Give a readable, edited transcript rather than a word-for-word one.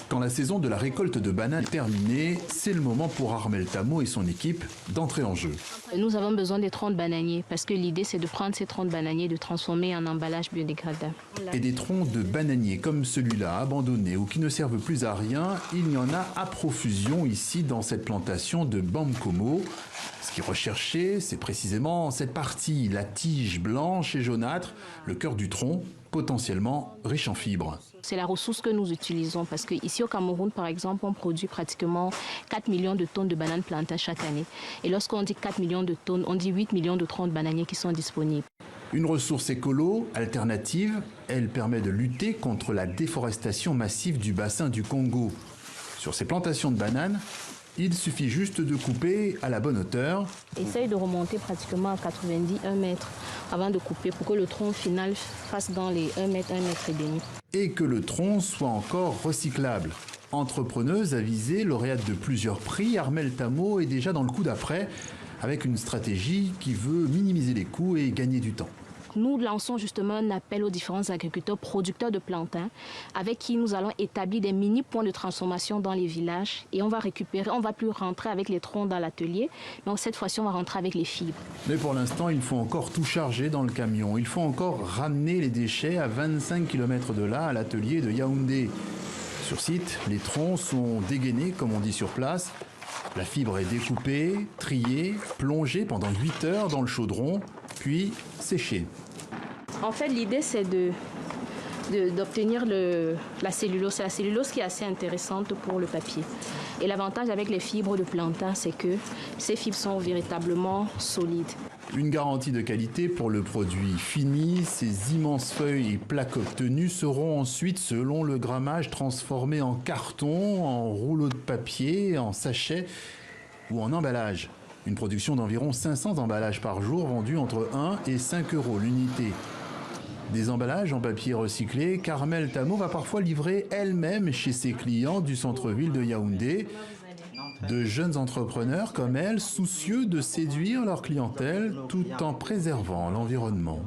Quand la saison de la récolte de bananes est terminée, c'est le moment pour Armelle Tamo et son équipe d'entrer en jeu. Nous avons besoin des troncs de bananiers parce que l'idée c'est de prendre ces troncs de bananiers et de transformer en emballage biodégradable. Et des troncs de bananiers comme celui-là, abandonnés ou qui ne servent plus à rien, il y en a à profusion ici dans cette plantation de Bamkomo. Ce qui est recherché, c'est précisément cette partie, la tige blanche et jaunâtre, le cœur du tronc, potentiellement riche en fibres. C'est la ressource que nous utilisons parce qu'ici au Cameroun, par exemple, on produit pratiquement 4 millions de tonnes de bananes plantains chaque année. Et lorsqu'on dit 4 millions de tonnes, on dit 8 millions de troncs de bananiers qui sont disponibles. Une ressource écolo, alternative, elle permet de lutter contre la déforestation massive du bassin du Congo. Sur ces plantations de bananes, il suffit juste de couper à la bonne hauteur. Essaye de remonter pratiquement à 1 mètre avant de couper pour que le tronc final fasse dans les 1 mètre et demi. Et que le tronc soit encore recyclable. Entrepreneuse avisée, lauréate de plusieurs prix, Armelle Tamo est déjà dans le coup d'après avec une stratégie qui veut minimiser les coûts et gagner du temps. Nous lançons justement un appel aux différents agriculteurs producteurs de plantains avec qui nous allons établir des mini-points de transformation dans les villages et on va récupérer, on ne va plus rentrer avec les troncs dans l'atelier, mais cette fois-ci on va rentrer avec les fibres. Mais pour l'instant, il faut encore tout charger dans le camion. Il faut encore ramener les déchets à 25 km de là, à l'atelier de Yaoundé. Sur site, les troncs sont dégainés, comme on dit sur place. La fibre est découpée, triée, plongée pendant 8 heures dans le chaudron, puis séchée. En fait, l'idée, c'est d'obtenir la cellulose. C'est la cellulose qui est assez intéressante pour le papier. Et l'avantage avec les fibres de plantain, c'est que ces fibres sont véritablement solides. Une garantie de qualité pour le produit fini. Ces immenses feuilles et plaques obtenues seront ensuite, selon le grammage, transformées en carton, en rouleau de papier, en sachet ou en emballage. Une production d'environ 500 emballages par jour vendus entre 1 et 5 euros l'unité. Des emballages en papier recyclé qu'Armelle Tamo va parfois livrer elle-même chez ses clients du centre-ville de Yaoundé. De jeunes entrepreneurs comme elle, soucieux de séduire leur clientèle tout en préservant l'environnement.